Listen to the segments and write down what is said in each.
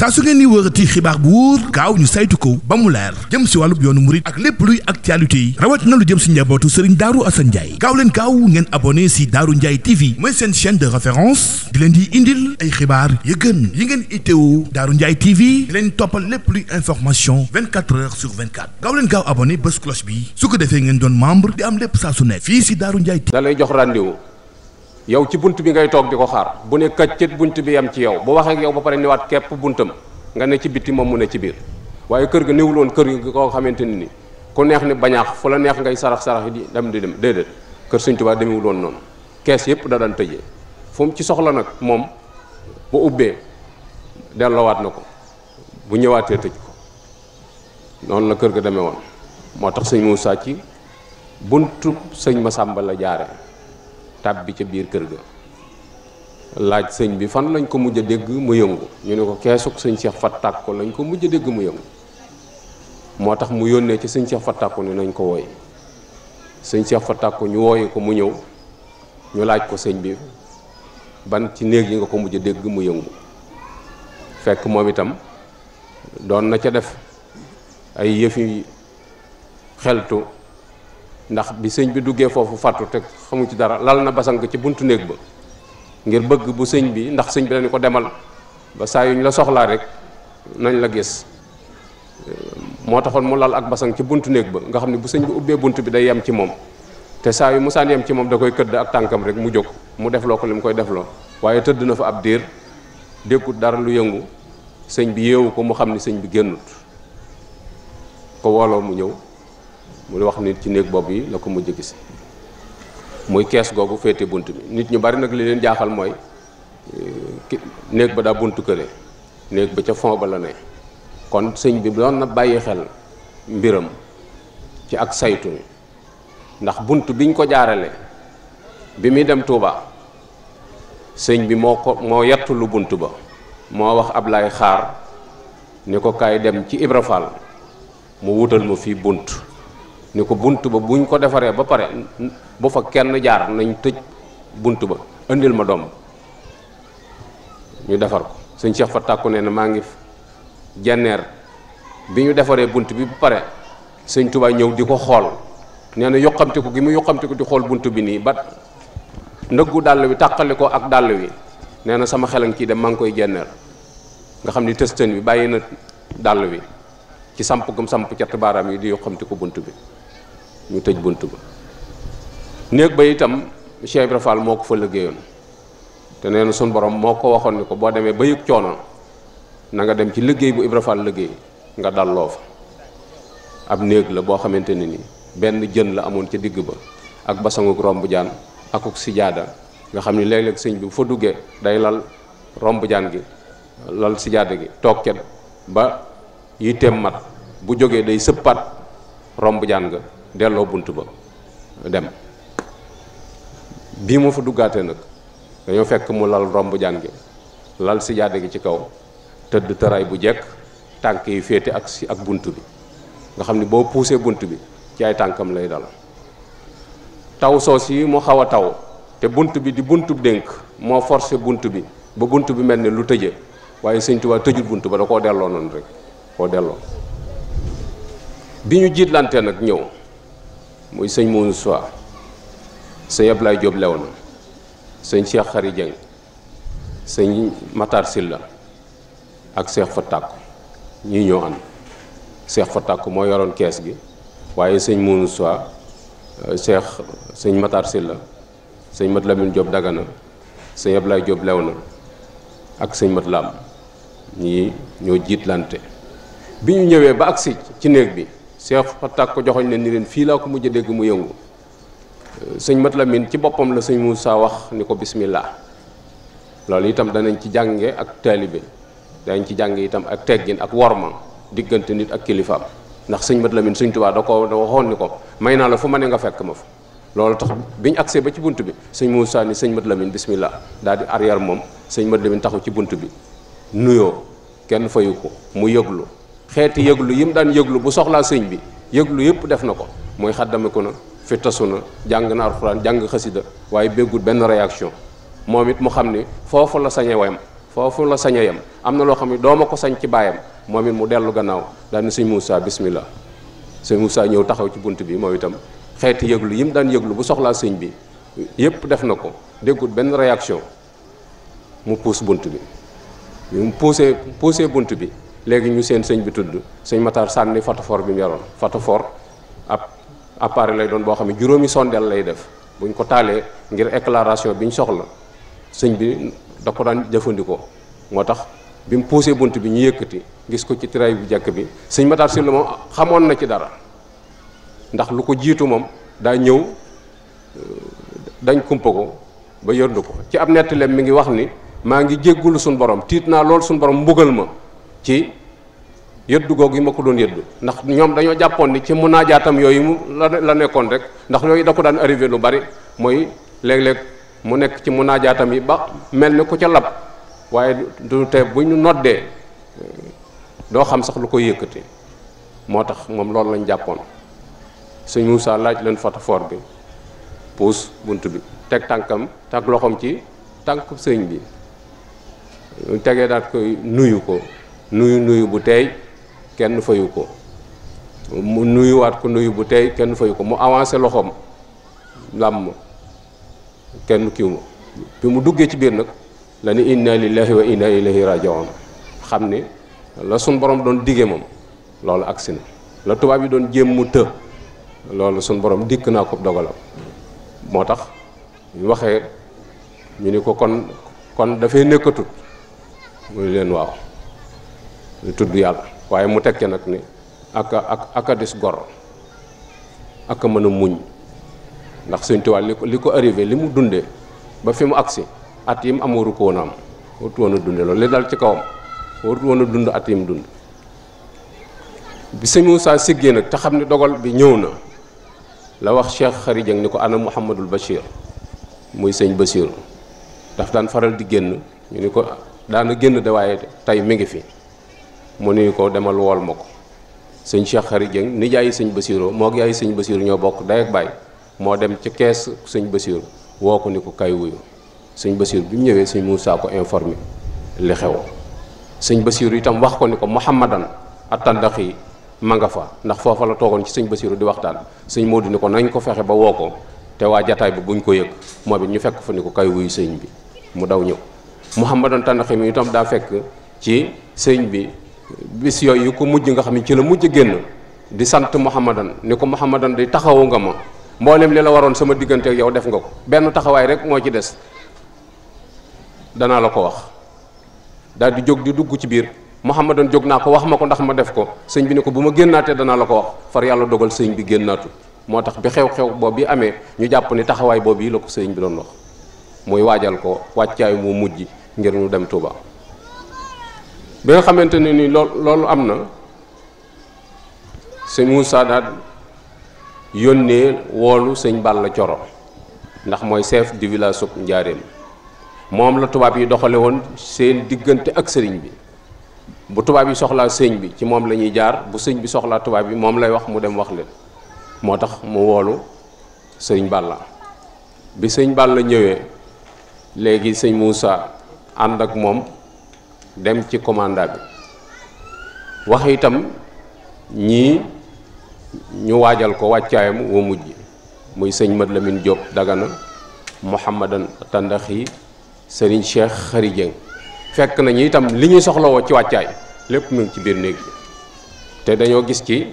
saa su ngeen ni wërati xibaar bu wóor gaaw ñu saytu ko ba mu leer jëm si wàllub yoonu murit ak lépp luy actualité yi rawat na lu jëm si njabootu Serigne Darou Assane Ndiaye gaaw leen gaaw ngeen abonné si Darou Ndiaye TV mooy seen chaîne de référence di leen di indil ay xibaar yu gën yi ngeen itteewu Darou Ndiaye TV di leen toppal lépp luy information 24 heures sur 24 gaaw leen gaaw abonné bés cloche bi su ko defee ngeen doon membre di am lépp saa su ne fii si Darou Ndiaye TV. da lay jox rendez-vous yow ci bunt bi ngay toog di ko xaar bu ne këccët bunt bi yam ci yow bu waxee ak yow ba pare niwaat képp buntam nga ne ci bitti moom mu ne ci biir waaye kër ga néewuloon kër gi koo xamante ni ku neex ni bañaax fu la neex ngay sarax di dem déedéet kër Sëñ Tuubaa demewuloon noonu kees yëpp da daan tëjee fu mu ci soxla nag moom bu ubbee delloowaat na ko bu ñëwaatee tëj ko noonu la kër ga demee woon moo tax sëñ Moussa ci buntu sëñ Masamba la jaare tab bi ca biir kër ga laaj sëñ bi fan lañ ko mujj a dégg mu yëngu ñu ne ko keesuk sëñ Cheikh Fatak ko lañ ko mujj a dégg mu yëngu moo tax mu yónnee ci sëñ Cheikh Fatak ko ni nañ ko wooy sëñ Cheikh Fatak ko ñu wooyi ko mu ñëw ñu laaj ko sëñ bi ban ci néeg yi nga ko mujj a dégg mu yëngu fekk moom itam doon na ca def ay yëfi xeltu ndax bi sëñ bi duggee foofu fàttu te xamu ci dara lal na basang ci buntu néeg ba ngir bëgg bu sëñ bi ndax sëñ bi dañu ko demal ba saa yu ñu la soxlaa rek nañ la gis moo taxoon mu lal ak basang ci buntu néeg ba nga xam ne bu sëñ bi ubbee bunt bi day yem ci moom te saa yu musaan yem ci moom da koy këdd ak tànkam rek mu jóg mu defloo ko li mu koy defloo waaye tëdd na fa ab diir déggut dara lu yëngu sëñ bi yeewu ko mu xam ni sëñ bi génnut ko wooloo mu ñëw mu wax nit ci néeg boobu yi la ko mujj gis muy kees googu féete bunt bi nit ñu bari nag li leen jaaxal mooy néeg ba daa buntu këre néeg ba ca fond ba la ne kon sëñ bi doon na bàyyi xel mbiram ci ak saytu ndax bunt biñ ko jaarale bi muy dem Touba sëñ bi moo yettu lu bunt ba moo wax Ablaay Xaar ni ko kaay dem ci Ibra Fall mu wutal ma fii bunt ni ko bunt ba buñ ko defaree ba pare bu fa kenn jaar nañ tëj bunt ba indil ma doom ñu defar ko sëñ Cheikh Fatak nee na maa ngi jenneer bi ñu defaree bunt bi ba pare sëñ Touba ñëw di ko xool nee na yoqamte ko gi mu yoqamte ko di xool bunt bi nii ba ndëggu dàll wi tàqali ko ak dàll wi nee na sama xelan kii dem maa ngi koy jenneer nga xam ni tëstan bi bàyyi na dàll wi ci samp gum samp cett baaraam yi di yoqamte ko bunt bi ñu tëj bunt ba néeg ba itam Cheikh Ibra Fall moo ko fa liggéeyoon te nee na suñ borom moo ko waxoon ni ko boo demee ba yëg coono na nga dem ci liggéey bu Ibra Fall liggéey nga dalloo fa ab néeg la boo xamante ne ni benn jën la amoon ca digg ba ak basanguk romb jaan akuk sijaada nga xam ni léeg-léeg sëñ bi bu fa duggee day lal romb jaan gi lal sijaada gi toog ca ba yitteem mat bu jógee day sëppaat romb jaan nga delloo bunt ba dem bii mu fa duggaatee nag dañoo fekk mu lal romb jaan gi lal sijaada gi ci kaw tëdd tëraay bu jekk tànk yi féete ak bunt bi nga xam ni boo puusee bunt bi ci ay tànkam lay dal taw soos yi mu xaw a taw te bunt bi di buntub dénk moo forcé bunt bi ba bunt bi mel ne lu tëje waaye Sëñ Tuubaa tëjul bunt ba da koo delloo noonu rek koo delloo bi ñu jiitlantee nag ñëw muy sëñ Moussa sëñ Ablaye Diop Léona sëñ Cheikh Khary Dieng sëñ Matar Sylla ak Cheikh Fatak ñii ñoo ànd Cheikh Fatak moo yoroon kees gi waaye sëñ Moussa sëñ Matar Sylla sëñ Mat Lamine Diop Dagana sëñ Ablaye Diop Léona ak sëñ Mat Lam ñii ñoo jiitlante bi ñu ñëwee ba agsi ci néeg bi Cheikh Fatak ko joxoñ ne ni leen fii laa ko mujj a dégg mu yëngu sëñ Mat Lamine ci boppam la sëñ Moussa wax ni ko bismillah loolu itam danañ ci jànge ak taalibe danañ ci jànge itam ak teggin ak worma diggante nit ak kilifaam ndax sëñ Mat Lamine Sëñ Tuubaa da waxoon ni ko may naa la fu ma ne nga fekk ma fa loolu tax biñu agsee ba ci bunt bi sëñ Moussa ni sëñ Mat Lamine bismillah daal di arrière moom sëñ Mat Lamine taxaw ci bunt bi nuyoo kenn fayu ko mu yëglu xeeti yëglu yi mu daan yëglu bu soxlaa sëñ bi yëglu yëpp def na ko mooy xaddamiku na fi tasu na jàng na alxuraan jàng xasida waaye béggul benn réaction moom it mu xam ni foofu la sañe wayam foofu la sañ a yem. am na loo xam ne dooma ko sañ ci baayam moom it mu dellu gannaaw daal ni sëñ Moussa bismillah. sëñ Moussa ñëw taxaw ci bunt bi moom itam xeeti yëglu yi mu daan yëglu bu soxlaa sëñ bi yépp def na ko, déggut benn réaction. mu puus bunt bi mu puusee bunt bi léegi ñu seen sëñ bi tudd sëñ Matar sànni photophore bi mu yoroon. photophore ab appareil lay doon boo xam ne juróomi sondeel lay def, buñ ko taalee ngir éclairation bi ñu soxla sëñ bi da ko daan jëfandikoo. moo tax bi mu puusee bunt bi ñu yëkkati gis ko ci tiraay bu jekk bi. sëñ Matar Sylla moom xamoon na ci dara ndax lu ko jiitu moom daa ñëw dañ kumpa ko ba yërndu ko. ci ab nettaleem mi ngi wax ni maa ngi jéggulu suñ borom, tiit naa lool suñ borom mbugal ma ci yëddu googu yi ma ko doon yëddu, ndax ñoom dañoo jàppoon ni ci munaajaatam yooyu mu la nekkoon rek, ndax yooyu da ko daan arrivé lu bari. mooy léeg-léeg mu nekk ci munaajaatam yi ba mel ni ku ca lab, waaye du te bu ñu noddee doo xam sax lu koy yëkkati. moo tax moom loolu lañ jàppoon. sëñ Moussa laaj leen photophore bi puus bunt bi teg tànkam teg loxoom ci tànk sëñ bi tegee daat koy nuyu ko nuyu bu teey kenn fayu ko. mu nuyuwaat ko nuyu bu teey kenn fayu ko. mu avancé loxoom làmm kenn kiw ma. bi mu duggee ci biir nag la ni inna lillahi wa inna ilayhi raji'un, xam ni la suñ borom doon dige moom loolu agsi na. la tubaab yi doon jéem mu të loolu suñ borom dikk naa ko dogalam. moo tax ñu waxee ñu ni ko kon dafay nekkatut muy leen waaw lu tudd yàlla. waaye mu tekke nag ni aka dis gor aka mën a muñ, ndax Sëñ Tuubaa li ko arrivé li mu dundee ba fi mu agsi at yi mu am waru ko woon a am, warut woon a dunde loolu li dal ci kawam warut woon a dund at yi mu dund. bi sëñ Moussa siggee nag te xam ne dogal bi ñëw na la wax Cheikh Khary Dieng ni ko ana Mouhamadul Bachir muy sëñ Bachir daf daan faral di génn. ñu ni ko daana génn de waaye tey mi ngi fi. mu ni ko demal wool ma ko. sëñ Cheikh Khary Dieng nijaayi sëñ Bachiroo moo yaayi sëñ Bachir ñoo bokk day ak baay, moo dem ci kees sëñ Bachir woo ko ni ko kay wuyu. sëñ Bachir bi mu ñëwee sëñ Moussa ko informé li xew. sëñ Bachir itam wax ko ni ko Mouhamadan At-Tandaxi ma nga fa, ndax foofa la toogoon ci sëñ Basiru di waxtaan. sëñ Moodu ni ko nañ ko fexe ba woo ko te waa jataay bi buñ ko yëg. moom it ñu fekk fa ni ko kay wuyu sëñ bi mu daw ñëw. Mouhamadan Tandaxi mi itam daa fekk ci sëñ bi bis yooyu yu ko mujj nga xam ne ci la mujj génn di sant Mouhamadan ni ko Mouhamadan di taxawu nga ma, mboolem li la waroon sama diggante ak yow def nga ko, benn taxawaay rek moo ci des danaa la ko wax. daal di jóg di dugg ci biir. Mouhamadan jóg naa ko wax ma ko ndax ma def ko. sëñ bi ni ko bu ma génnaatee danaa la ko wax. far yàlla dogal sëñ bi génnaatu. moo tax bi xew-xew boobu bi amee ñu jàpp ni taxawaay boobu yi la ko sëñ bi doon wax, muy waajal ko wàccaay mu mujj ngir ñu dem Touba. bi nga xamante ne ni loolu am na, sëñ Moussa daal yónnee woolu sëñ Balla Coro ndax mooy chef du village sub Njaaréem. moom la tubaab yi doxale woon seen diggante ak sëriñ bi. bu tubaab yi soxlaa sëñ bi ci moom la ñuy jaar, bu sëñ bi soxlaa tubaab yi moom lay wax mu dem wax leen. moo tax mu woolu sëñ Balla. bi sëñ Balla ñëwee léegi sëñ Moussa ànd ak moom dem ci commanda bi wax itam ñii ñu waajal ko wàccaayam wa mujj muy sëñ Mad Lamin Diop Dagana, Mouhamadan Tandaxi, sëriñ Cheikh Khary Dieng. fekk nañu itam li ñuy soxlawoo ci wàccaay lépp mu ngi ci biir néeg bi. te dañoo gis ci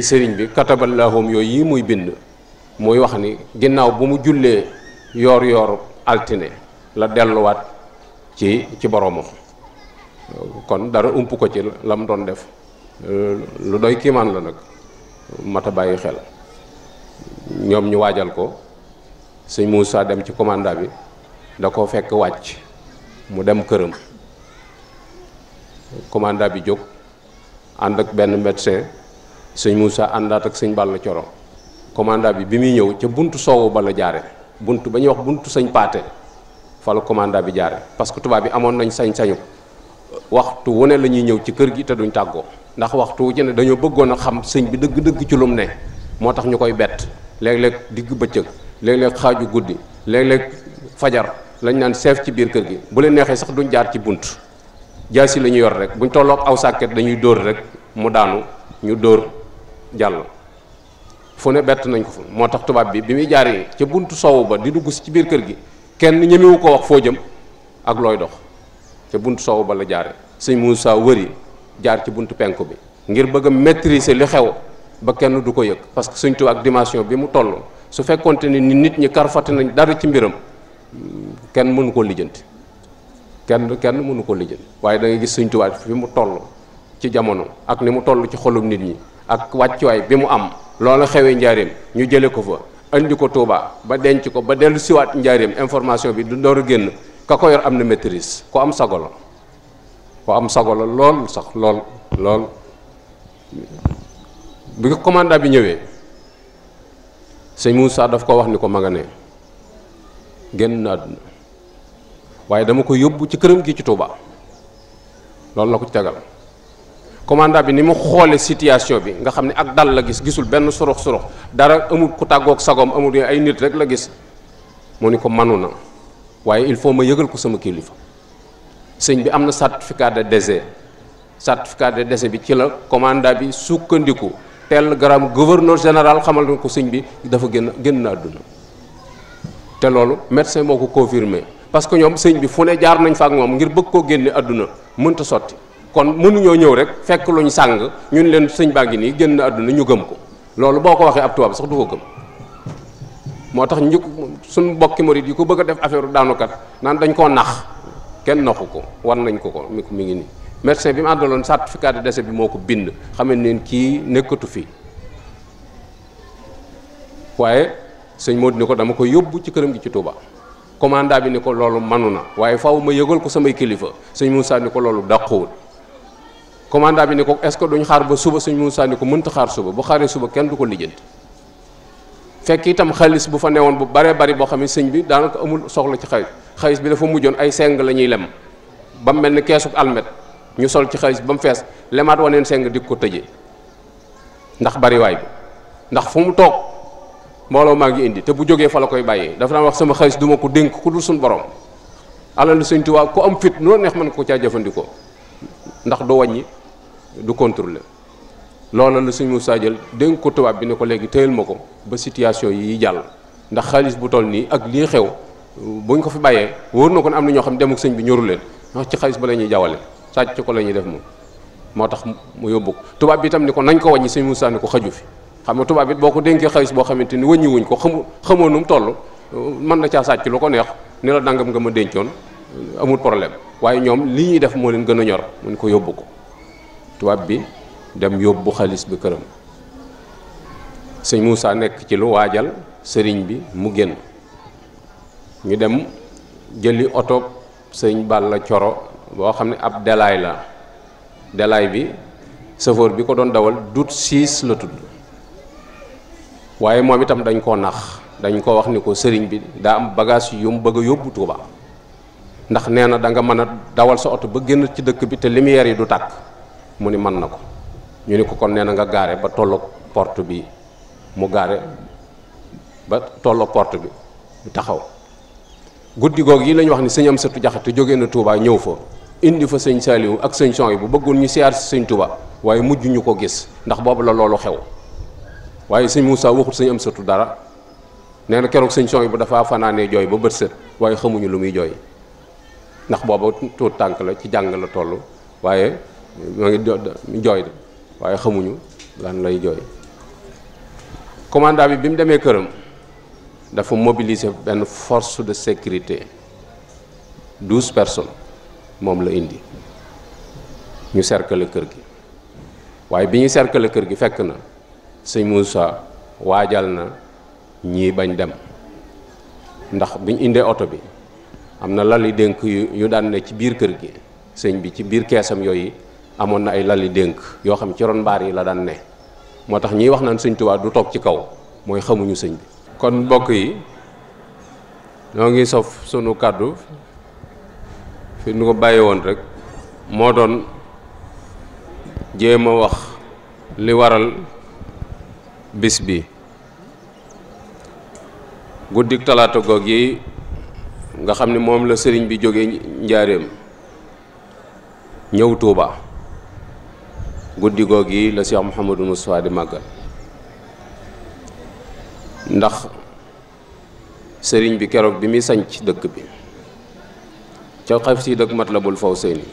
sëriñ bi kataballahum yooyu yi muy bind muy wax ni ginnaaw bu mu jullee yoor altine la delluwaat ci boromam. kon dara ump ko ci la mu doon def lu doy kiimaan la nag, mata bàyyi xel. ñoom ñu waajal ko, sëñ Moussa dem ci commanda bi da ko fekk wàcc mu dem këram. commanda bi jóg ànd ak benn médecin, sëñ Moussa àndaat ak sëñ Balla Coro. commanda bi muy ñëw ca buntu soowu ba la jaare, buntu ba ñuy wax buntu sëñ Paate fa la commanda bi jaare. parce que tubaab bi amoon nañ sañ-sañu waxtu wu ne la ñuy ñëw ci kër gi te duñ tàggoo, ndax waxtu wu ci ne dañoo bëggoon a xam sëñ bi dëgg-dëgg ci lum ne. moo tax ñu koy bett léeg-léeg digg bëccëg, léeg-léeg xaaju guddi, léeg-léeg fajar, lañ naan chef ci biir kër gi bu leen neexee sax duñ jaar ci bunt jaasi la ñu yor rek buñ tolloog aw sàkket dañuy dóor rek mu daanu ñu dóor jàll fu ne bett nañ ko fa moo tax tubaab bi muy jaaree ca buntu soowu ba di dugg si ci biir kër gi kenn ñemewu ko wax foo jëm ak looy dox ca buntu soowu ba la jaare sëñ Moussa wëri jaar ci buntu penku bi ngir bëgg a maîtriser li xew ba kenn du ko yëg parce que sëñ Tuubaa ak dimension bi mu toll su fekkonte ni nit ñi karfate nañ dara ci mbiram kenn mënu ko lijjanti kenn mënu ko lijjanti waaye da ngay gis sëñ Tuubaa fi mu toll ci jamono ak ni mu toll ci xolum nit ñi ak wàccuwaay bi mu am loola xewee njaareem ñu jële ko fa andi ko Touba ba denc ko ba dellu siwaat njaareem information bi du door a génn ka ko yor am na maîtrise ko am sago la lool sax lool bi commandant bi ñëwee sëñ Moussa daf ko wax ni ko ma nga ne génn na àdduna waaye dama ko yóbbu ci këram gi ci Touba loolu la ko ci tegal commandant bi ni mu xoole situation bi nga xam ne ak dal la gisul benn surux dara amul ku tàggoog sagoom amul ay nit rek la gis mu ni ko manu na waaye il faut ma yëgal ko sama kilifa sëñ bi am na certificat de décès bi ci la commandant bi sukkandiku télégramme gouverneur général xamal na ko sëñ bi dafa génn na àdduna te loolu médecin moo ko confirmé parce que ñoom sëñ bi fu ne jaar nañ fa ak moom ngir bëgg koo génne àdduna mënta sotti kon mënuñoo ñëw rek fekk luñ sàng ñun leen sëñ baa ngi nii génn na àdduna ñu gëm ko loolu boo ko waxee ab tubaab sax du ko gëm moo tax suñ mbokki murid yi ko bëgg a def affaire daanukat naan dañ koo nax kenn naxu ko war nañ ko mi ngi nii médecin bi mu àndaloon certificat de décès bi moo ko bind xam ne kii nekkatu fi waaye sëñ Modou ni ko dama ko yóbbu ci këram gi ci Touba commandant bi ni ko loolu manu na waaye faaw ma yëgal ko samay kilifa sëñ Moussa ni ko loolu dàquwul commandant bi ni ko est-ce que duñ xaar ba suba sëñ Moussa ni ko mënta xaar suba bu xaaree suba kenn du ko lijjanti fekk itam xaalis bu fa newoon bu baree bari boo xam ne sëñ bi daanaka amul soxla ci xaalis bi dafa mujjoon ay seng la ñuy lem ba mu mel ni keesuk almet ñu sol ci xaalis ba mu fees lemaat waneen seng di ko tëjee ndax bariwaay bi ndax fu mu toog mbooloo maa ngi indi te bu jógee fa la koy bàyyee dafa daan wax sama xaalis duma ko dénk ku dul suñu borom alalu sëñ Tuubaa ku am fit loo neex mën ko caa jëfandikoo ndax du wàññi du contrôler loola la sëñ Moussa jël dénk ko tubaab bi ne ko léegi téyel ma ko ba situation yi jàll ndax xaalis bu toll nii ak lii xew buñ ko fi bàyyee wóor na ko ne am na ñoo xam ne dem ak sëñ bi ñoru leen ndax ci xaalis ba la ñuy jawale sàcc ko la ñuy def moom moo tax mu yóbbu ko tubaab bi itam ni ko nañ ko wàññi sëñ Moussa ni ko xaju fi xam nga tubaab bi boo ko dénkee xaalis boo xamante ni wëññi wuñ ko xamoo nu mu toll mën na caa sàcc lu ko neex ni la dangam nga ma dencoon amul problème waaye ñoom li ñuy def moo leen gën a ñor mun ko yóbbu ko tubaab bi dem yóbbu xaalis bi këram sëñ Moussa nekk ci lu waajal sëriñ bi mu génn ñu dem jëli oto sëñ Balla Coro boo xam ne ab delaay bi chauffeur bi ko doon dawal dut 6 la tudd waaye moom itam dañ koo nax dañ ko wax ni ko sëriñ bi daa am bagage yu mu bëgg a yóbbu Tuuba ndax nee na da nga mën a dawal sa oto ba génn ci dëkk bi te lumière yi du tàkk mu ni mën na ko ñu ni ko kon nee na nga gaare ba tolloog porte bi mu gaare ba tolloog porte bi mu taxaw guddi goog yi lañu wax ni sëñ Amsatu Jaxate jógee na Tuuba ñëw fa indi fa sëñ Saaliwu ak sëñ Son yi bu bëggoon ñu siyaar si sëñ Tuuba waaye mujj ñu ko gis ndax boobu la loolu xew waaye sëñ Moussa waxut sëñ Amsatu dara nee na keroog sëñ Son yi bu dafa fanaanee jooy ba bët set waaye xamuñu lu muy jooy ndax booba tuut tànk la ci jàng la toll waaye ma ngi jooy de waaye xamuñu lan lay jooy commandant bi mu demee këram dafa mobiliser benn force de sécurité 12 personnes moom la indi ñu cercle kër gi waaye bi ñuy cercle kër gi fekk na sëñ Moussa waajal na ñii bañ dem ndax biñ indee oto bi am na lali dénk yu daan ne ci biir kër gi sëñ bi ci biir keesam yooyu amoon na ay lali dénk yoo xam ci ron mbaar yi la daan ne moo tax ñiy wax naan sëñ Tuubaa du toog ci kaw mooy xamuñu sëñ bi kon mbokk yi ñoo ngi sof sunu kàddu fi nu ko bàyyi woon rek moo doon jéem a wax li waral bis bi guddik talaata goog yi nga xam ne moom la sëriñ bi jógee njaareem ñëw Tuuba guddi googi la Cheikh Mouhamadou Moustapha di màggal ndax sëriñ bi keroog bi muy sanc dëkk bi ca xaf si dëkk Matlabul Fawzayni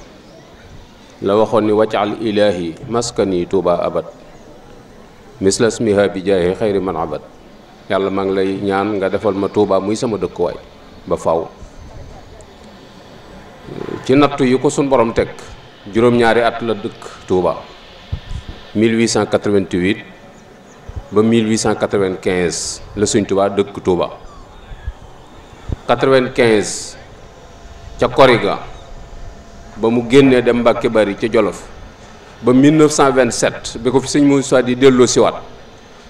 la waxoon ni waccal ilaahi maskani Tuuba abad misla smiha bi jaahi xayri man abad yàlla maa ngi lay ñaan nga defal ma Tuuba muy sama dëkkuwaay ba faw ci nattu yi ko suñ borom teg juróom-ñaari at la dëkk Tuuba 1888 ba 1895 la Sëñ Tuuba dëkk Tuuba 95 ca Koriga ba mu génnee dem Mbàkke Bari ca Jolof ba 1927 bi ko fi sëñ Moussa di delloo siwaat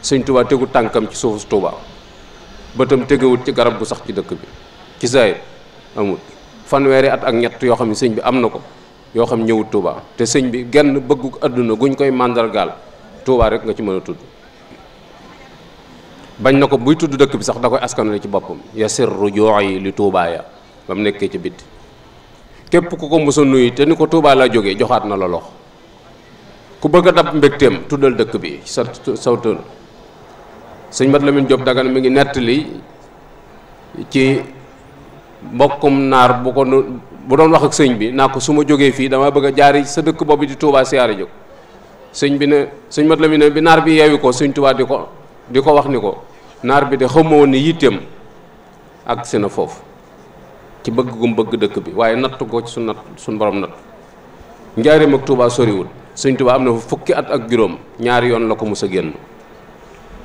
Sëñ Tuuba tegu tànkam ci suufu Tuuba bëtam tegewut ci garab gu sax ci dëkk bi ci saayir amut fanweeri at ak ñett yoo xam ne sëñ bi am na ko yoo xam ñëwut Tuuba te sëñ bi genn bëggu àdduna guñ koy màndargaal Tuuba rek nga ci mën a tudd bañ na ko buy tudd dëkk bi sax da koy askanale ci boppam yasirru jooyi li Tuuba ya ba mu nekkee ci bitti képp ku ko mos a nuyu te ni ko Tuuba laa jógee joxaat na la loxo ku bëgg a dab mbégteem tuddal dëkk bi sa sawtoon sëñ Mat Lamin Jóob Dagana mi ngi nettali ci mbokkum naar bu doon wax ak sëñ bi naa ko su ma jógee fii dama bëgg a jaari sa dëkk boobu di Tuuba siyaare jóg sëñ bi ne sëñ Mat Lamin ne bi naar bi yeewi ko sëñ Tuuba di ko wax ni ko naar bi de xamma woon ni yitteem ak si na foofu ci bëgg gum bëgg dëkk bi waaye natt ko ci suñ borom natt njaareem ak Tuuba soriwul sëñ Tuuba am na fa fukki at ak juróom ñaari yoon la ko mos a génn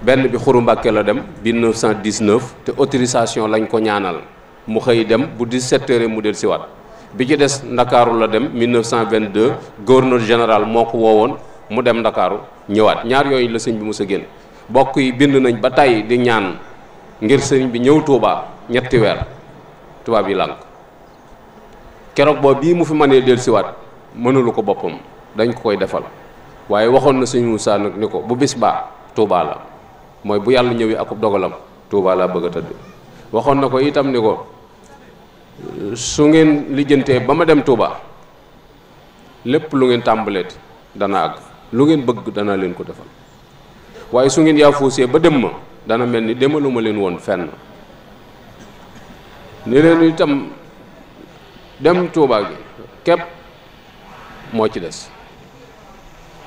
benn bi Xuru Mbàkke la dem 1919 te autorisation lañ ko ñaanal mu xëy dem bu 17 heures mu del siwaat bi ci des Ndakaaru la dem 1922 gouverneur général moo ko woowoon mu dem Ndakaaru ñëwaat ñaar yooyu la sëñ bi mos a génn bokk yi bind nañ ba tey di ñaan ngir sëñ bi ñëw Tuuba ñetti weer tubaab yi lànk keroog boobu bii mu fi mënee del siwaat mënulu ko boppam dañ ko koy defal waaye waxoon na sëñ Moussa nag ni ko bu bis baa Tuuba la mooy bu yàlla ñëwee ak dogalam Tuuba laa bëgg a tëdd waxoon na ko itam ni ko su ngeen lijjantee ba ma dem Tuuba lépp lu ngeen tàmbaleeti dana àgg lu ngeen bëgg dana leen ko defal waaye su ngeen yaafuusee ba dem ma dana mel ni demaluma leen woon fenn ni leen itam dem Tuuba gi képp moo ci des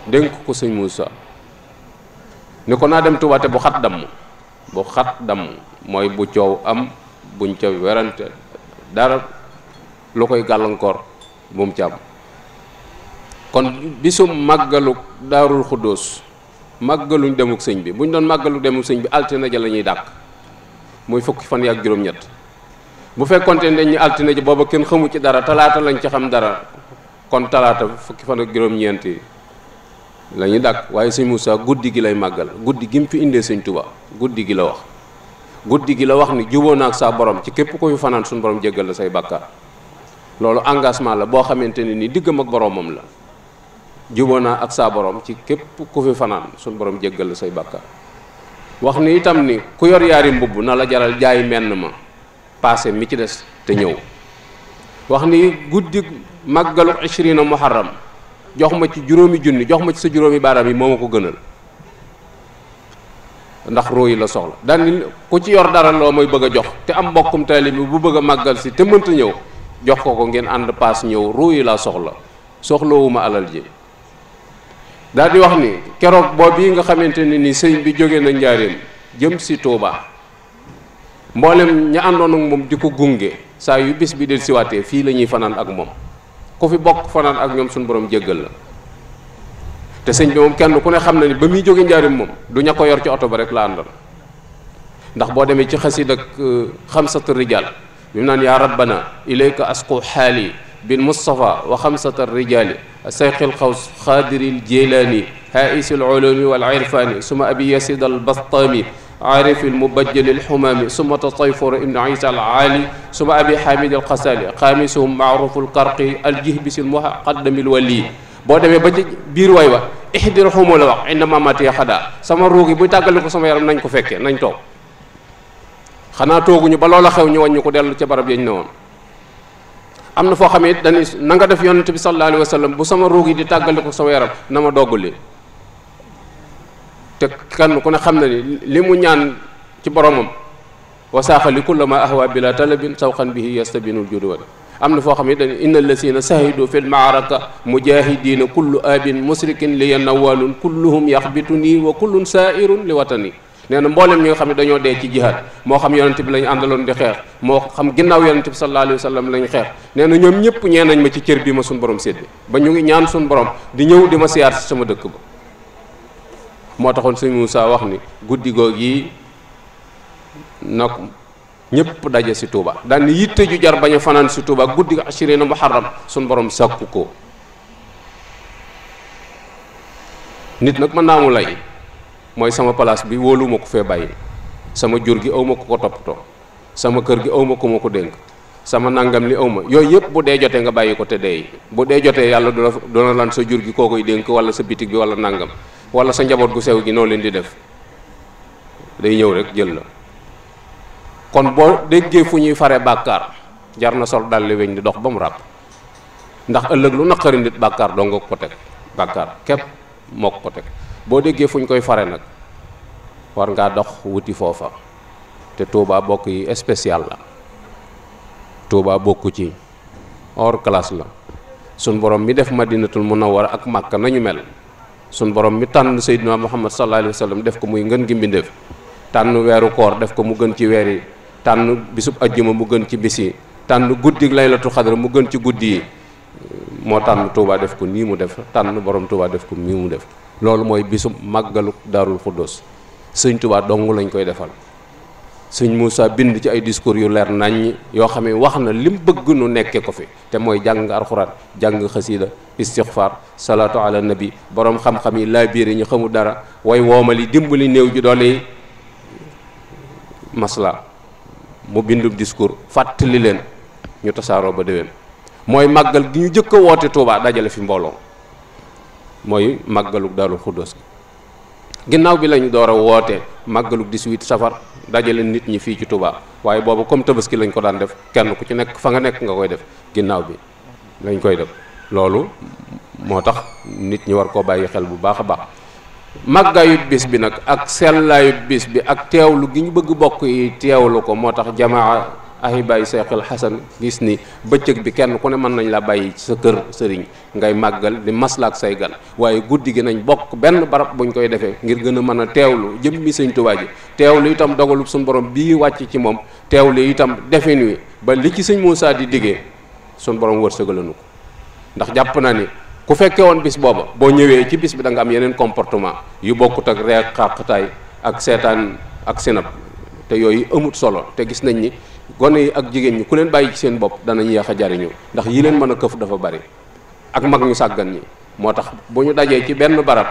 dénk ko sëñ Moussa ni ko naa dem Tuuba te bu xat damm mooy bu coow am buñ ca werante dara lu koy gàllankoor bu mu ci am kon bisum màggalu Daarul Xuddoos màggaluñ demuk sëñ bi buñ doon màggalu demuk sëñ bi altine ja la ñuy dàq muy fukki fan yaak juróom-ñett bu fekkonte ne ñu altine ji booba kenn xamu ci dara talaata lañ ci xam dara kon talaata fukki fan ak juróom-ñeent yi la ñuy dàq waaye sëñ Moussa guddi gi lay màggal guddi gi mu fi indee sëñ Tuuba guddi gi la wax guddi gi la wax ni juboo na ak sa borom ci képp ko fi fanaan suñu borom jéggal la say bàkkaar loolu engagement la boo xamante ne ni diggam ak boromam la juboo naa ak sa borom ci képp ku fi fanaan suñu borom jéggal la say bàkkaar wax ni itam ni ku yor yaari mbubb na la jaral jaay menn ma passé mi ci des te ñëw wax ni guddi màggalu 20 muharram jox ma ci juróomi junni jox ma ci sa juróomi baaraam yi moo ma ko gënal ndax roo yi la soxla daan ku ci yor dara loo may bëgg a jox te am mbokkum taalibe bi bu bëgg a màggal si te mënta ñëw jox ko ngeen ànd paas ñëw roo yi laa soxlawuma alal ji daal di wax ni keroog boobu yi nga xamante ne ni sëñ bi jóge na njaareem jëm si Tuuba mboolem ña àndoon ak moom di ko gunge saa yu bis bi del siwaatee fii la ñuy fanaan ak moom ku fi bokk fanaan ak ñoom suñu borom jéggal la te sëñ bi moom kenn ku ne xam na ni ba muy jóge njaarim moom du ña ko yor ci oto ba rek la àndal ndax boo demee ci xasid ak xamsatu rijal bi mu naan yaa rabbana ilayka asqu xaali bil mustafa wa xamsata rijali sayxil xaws xaadiril jeylaani haisil ulumi wal irfani suma abi yasid al bastami aarif المبجل الحمام ثم تطيفر ابن عيسى العالي ثم أبي حامد القسالي خامسهم معروف القرقي الجهبس المقدم الولي boo demee ba ci biir way wa ihdir xumu la wax indama mati xadaa sama ruugi buy tàggale ko sama yaram nañ ko fekkee nañ toog xanaa tooguñu ba loola xew ñu wàññi ko dellu ca barab yañ ne woon. am na foo xam ne dañuy na nga def yonent bi sallallahu alayhi wa sallam bu sama ruug yi di tàggale ko sama yaram na ma dogguli te kenn ku ne xam na ni li mu ñaan ci boromam wa saaxali kulla ma ahwa bila talabin sawxan bihi yastabinul judu am na foo xam ne dañuy inna allasina sahidu fi lmaaraka mujahidina kullu abin musrikin li yanawalun kulluhum yaxbituni wa kullun saairun li watani nee na mboolem ñi nga xam ne dañoo dee ci jihaad moo xam yonente bi lañu àndaloon di xeex moo xam ginnaaw yonente bi sallallahu alayhi wa sallam lañu xeex nee na ñoom ñëpp ñee nañ ma ci cër bi ma suñ borom sédde ba ñu ngi ñaan suñ borom di ñëw di ma siyaar si sama dëkk ba moo taxoon sëñ Moussa wax ni guddi goog yi nag ñëpp daje si Touba daan ni yitte ju jar bañ a fanaan si Touba guddi ashirina muharram suñ borom sàkku ko nit nag mën naa mu lay mooy sama place bi wóolu ma ko fee bàyyi sama jur gi aw ma ko toppatoo sama kër gi aw ma ko ma ko dénk sama nangam li aw ma yooyu yëpp bu dee jotee nga bàyyi ko te dee bu dee jotee yàlla du la lan sa jur gi koo koy dénk wala sa bitig bi wala nangam wala sa njaboot gu sew gi noo leen di def day ñëw rek jël la kon boo déggee fu ñuy fare bàkkaar jar na sol dalli weñ di dox ba mu ràpp ndax ëllëg lu naqari nit bàkkaar doo nga ko teg bàkkaar képp moo ko teg boo déggee fu ñu koy fare nag war ngaa dox wuti foofa te Touba bokk yi spécial la Touba bokku ci hors classe la sun borom mi def Madinatul Munawwara ak Makka nañu mel sun borom mi tànn Seydina Muhammad sallallahu alayhi wa sallam def ko muy ngën gi mbindéef tànn weeru koor def ko mu gën ci weer yi tànn bisub ajjuma mu gën ci bis yi tànn guddi laylatul xadr mu gën ci guddi yi moo tànn Touba def ko nii mu def tànn borom Touba def ko nii mu def loolu mooy bisub màggalu Daarul Xuddoos sëñ Touba dong lañ koy defal sëñ Moussa bind ci ay discours yu leer naññ yoo xam ne wax na lim bëgg nu nekke ko fi te mooy jàng alxuraan jàng xasiida istixfaar salaatu ala nabi borom xam-xam yi laa biir yi ñu xamul dara way woomali dimbali néew ji doole yi masla mu bindum discours fàttali leen ñu tasaaroo ba déwén mooy màggal gi ñu jëkk a woote Touba dajale fi mbooloo mooy màggaluk Daarul Xuddoos ginnaaw bi lañu door a woote màggaluk 18 safar dajale nit ñi fii ci Touba waaye boobu comme tabaski lañ ko daan def kenn ku ci nekk fa nga nekk nga koy def ginnaaw bi lañ koy def loolu moo tax nit ñi war koo bàyyi xel bu baax a baax màggaayub bis bi nag ak sellaayub bis bi ak teewlu gi ñu bëgg bokk yi teewlu ko moo tax jamaa ahibaay Seexul Xasan gis ni bëccëg bi kenn ku ne mën nañ la bàyyi ci sa kër sëriñ ngay màggal di maslaak say gan waaye guddi gi nañ bokk benn barab buñ koy defee ngir gën a mën a teewlu jëmmi sëñ Tuubaa ji teewlu itam dogalub suñu borom bii wàcc ci moom teewlu itam defin wi ba li ci sëñ Moussa di diggee suñu borom wërsëgalanu ko ndax jàpp naa ni ku fekke woon bis booba boo ñëwee ci bis bi da nga am yeneen comportement yu bokkut ak reek xàqtaay ak seetaan ak sinab te yooyu amut solo te gis nañ ni gone yi ak jigéen ñi ku leen bàyyi ci seen bopp danañ yéex a jariñu ndax yi leen mën a këf dafa bari ak mag ñu sàggan ñi moo tax bu ñu dajee ci benn barab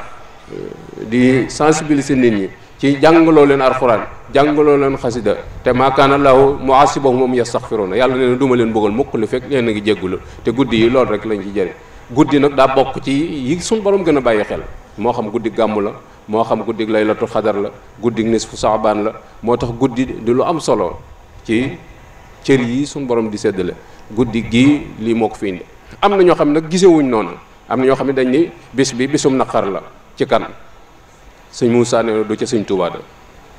di sensibiliser nit ñi ci jàngaloo leen alxuraan jàngaloo leen xasida te maa kaana llaahu mu'azzibahum wa hum yastaghfiruuna yàlla nee na duma leen bëggal mukk li fekk leen a ngi jéggulu te guddi yi loolu rek lañ ci jëriñ guddi nag daa bokk ci yi suñ borom gën a bàyyi xel moo xam guddi gàmmu la moo xam guddi laylatul xadar la guddi nisfu saabaan la moo tax guddi di lu am solo ci cër yi suñ borom di séddale guddi gii lii moo ko fi indi am na ñoo xam ne nag gisewuñ noonu am na ñoo xam ne dañ ni bis bi bisum naqar la ci kan sëñ Moussa nee na du ca sëñ Touba da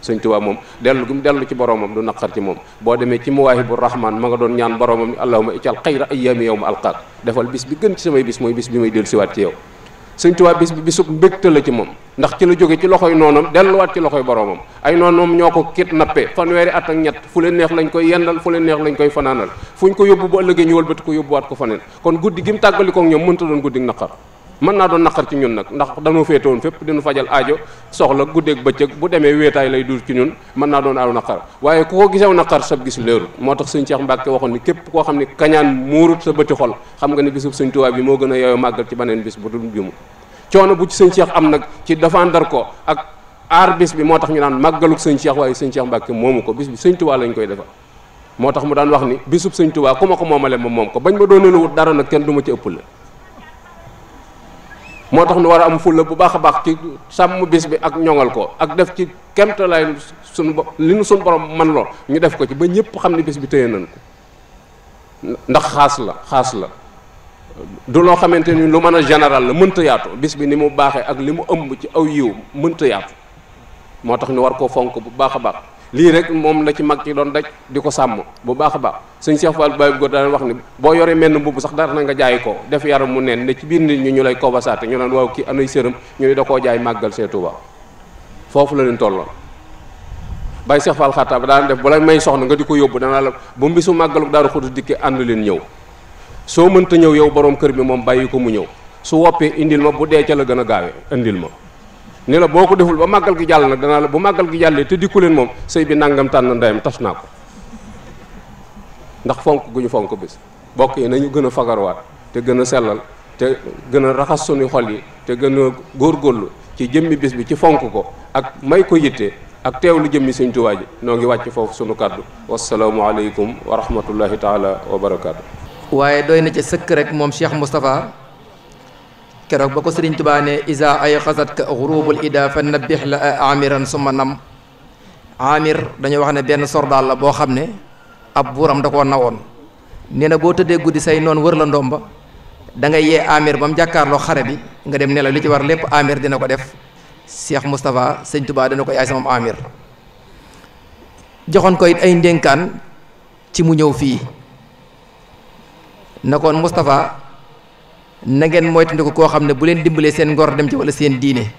sëñ Touba moom dellu gi mu dellu ci boromam du naqar ci moom boo demee ci Mawaahibu Rahmaan ma nga doon ñaan boromam ni allahumma ical xayra ayyaami yawma alqaak defal bis bi gën ci samay bis mooy bis bi may dellu siwaat ci yow sëñ Touba bis bi bisub mbégte la ci moom ndax ci la jóge ci loxoy noonam delluwaat ci loxoy boromam ay noonam ñoo ko kidnappé fanweeri at ak ñett fu leen neex lañ koy yendal fu leen neex lañ koy fanaanal fu ñu ko yóbbu bu ëllëgee ñu wëlbati ko yóbbuwaat ko faneen kon guddi gi mu tàggalikoo ak ñoom mënta doon guddi naqar mën naa doon naqar ci ñun nag ndax dañoo féete woon fépp dinu fajal aajo soxla guddeeg bëccëg bu demee wéetaay lay dur ci ñun mën naa doon aw naqar waaye ku ko gisew naqar sab gis léerut moo tax sëñ Cheikh Mbacke waxoon ni képp koo xam ne kañaan muurut sa bëti xol xam nga ne bisub sëñ Tuubaa bi moo gën a yeyoo màggal ci beneen bis bu dul bi mu coono bu ci sëñ Cheikh am nag ci défendre ko ak aar bis bi moo tax ñu naan màggaluk sëñ Cheikh waaye sëñ Cheikh Mbacke moomu ko bis bi sëñ Tuubaa lañ koy defal moo tax mu daan wax ni bisub sëñ Tuubaa ku ma ko moomale ma moom ko bañ ma doonelu wut dara nag kenn du ma ci ëppale moo tax nu war a am fulla bu baax a baax ci sàmm bis bi ak ñoŋal ko ak def ci kemtalaay li nu suñu borom man lool ñu def ko ci ba ñëpp xam ne bis bi téye nañ ko ndax xaas la du loo xamante ni lu mën a général la mënta yaatu bis bi ni mu baaxee ak li mu ëmb ci aw yiw mënta yaatu moo tax ñu war koo fonk bu baax a baax lii rek moom la ci mag ci doon daj di ko sàmm bu baax a baax sëñ Cheikh Fall Baye Góor daan wax ni boo yoree menn mbubb sax dara na nga jaay ko def yaram mu neen ne ci biir nit ñi ñu lay kobasaate ñu naan waaw kii anay sërëm ñu ne da koo jaay màggal see Tuuba foofu la leen tolloon Baye Cheikh Fall xataa ba daan def bu la may soxna nga di ko yóbbu danaa la bu mbisu màggalu Daaru Xudoos dikkee ànd leen ñëw soo mënta ñëw yow borom kër bi moom bàyyi ko mu ñëw su woppee indil ma bu dee ca la gën a gaawe indil ma ni la boo ko deful ba màggal gi jàll nag danaa la bu màggal gi jàllee te dikku leen moom sëy bi nangam tànn ndeyam tas naa ko ndax fonk gu ñu fonk bis bokk yi nañu gën a fagarwaat te gën a sellal te gën a raxas suñu xol yi te gën a góorgóorlu ci jëmmi bis bi ci fonk ko ak may ko yitte ak teewlu jëmmi Sëñ Tuubaa ji noo ngi wàcc foofu sunu kàddu wasalaamu aleykum wa rahmatullahi taala wa barakaatu. waaye doy na ca sëkk rek moom Cheikh Moustapha keroog ba ko Sëriñ Tuubaa ne isa ay xasat ka xurubul ida fa nabbix la amiran suma nam amir dañoo wax ne benn sordaal la boo xam ne ab buuram da koo nawoon nee na boo tëddee guddi say noonu wër la ndomba da ngay yee amir ba mu jàkkaarloo xare bi nga dem nelaw li ci war lépp amir dina ko def Cheikh Moustapha Sëñ Tuubaa dina ko yaay sama amir joxoon ko it ay ndénkaan ci mu ñëw fii na koon Moustapha na ngeen moytandiku koo xam ne bu leen dimbalee seen ngor dem ci wala seen diine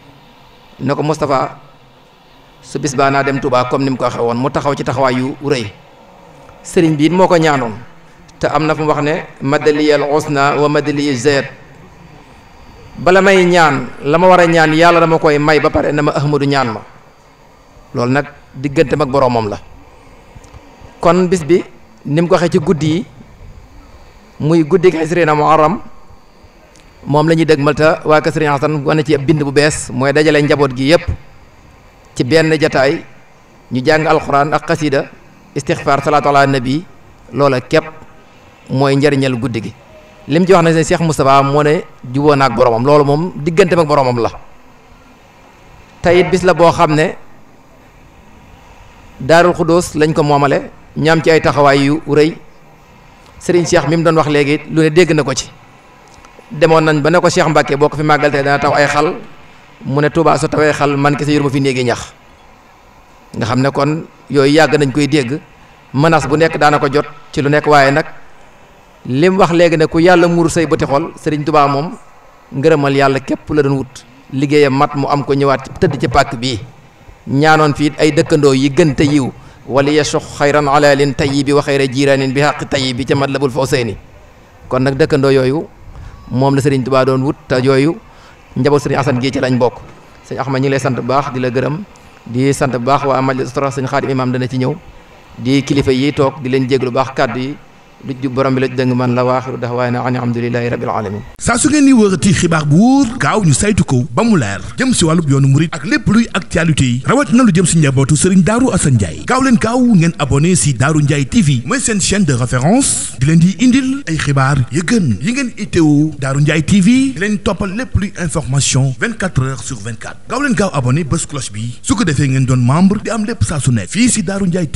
na ko Moustapha su bis baa naa dem Touba comme ni mu ko waxee woon mu taxaw ci taxawaay yu rëy sëriñ bi it moo ko ñaanoon te am na fu mu wax ne madaliyal usna wa madaliy zayat bala may ñaan la ma war a ñaan yàlla dama koy may ba pare na ma ahmadu ñaan ma loolu nag digganteem ak boroomam la kon bis bi ni mu ko waxee ci guddi yi muy guddi gi Isriina Muharram moom la ñuy dëgmal te waa kër Sëriñ Hasan wane ci bind bu bees mooy dajale njaboot gi yépp ci benn jataay ñu jàng alxuraan ak xasida istixfaar salaatu ala nabi loola képp mooy njariñal guddi gi lim ci wax na ne Cheikh Moustapha moo ne jubóo na ak boromam loolu moom digganteem ak boromam la tayit bis la boo xam ne Daarul Xudoos lañ ko moomale ñaam ci ay taxawaay yu rëy Serigne Cheikh mi mu doon wax léegi lu ne dégg na ko ci demoon nañ ba ne ko Cheikh Mbacke boo ko fi màggal tey dana taw ay xal mu ne Touba su tawee xal man kese yuruma fi néegi ñax nga xam ne kon yooyu yàgg nañ koy dégg menace bu nekk daana ko jot ci lu nekk waaye nag lim wax léegi ne ku yàlla muur say bëti xol Serigne Touba moom ngërëmal yàlla képp la doon wut liggéeyam mat mu am ko ñëwaat tëdd ci pàkk bii ñaanoon fii ay dëkkandoo yi gën te yiw wala yasux xayran alalin tayyibi wa xayra jiranin bi xaq tayyibi ca Matlabul Fawzayni kon nag dëkkandoo yooyu moom la Serigne Touba doon wut te yooyu njaboot Serigne Assane gi ci lañ bokk sëñ Axma ñi ngi lay sant bu baax di la gërëm di sant bu baax waa Majlis Usra sëñ Xaadim Imaam dana ci ñëw di kilifa yi toog di leen jéglu baax kàddu yi lu jub borom bi la dëng man la waaxiru daxwaana an alhamdulillahi rabbil alamin saa su ngeen ni wërati xibaar bu wóor gaaw ñu saytu ko ba mu leer jëm si wàllub yoonu murit ak lépp luy actualité yi rawat na lu jëm si njabootu Serigne Darou Assane Ndiaye gaaw leen gaaw ngeen abonné si Darou Ndiaye TV mooy seen chaîne de référence di leen di indil ay xibaar yu gën yi ngeen itteewu Darou Ndiaye TV di leen toppal lépp luy information 24 heures sur 24 gaaw leen gaaw abonné bés cloche bi su ko defee ngeen doon membre di am lépp saa su nekk fii si Darou Ndiaye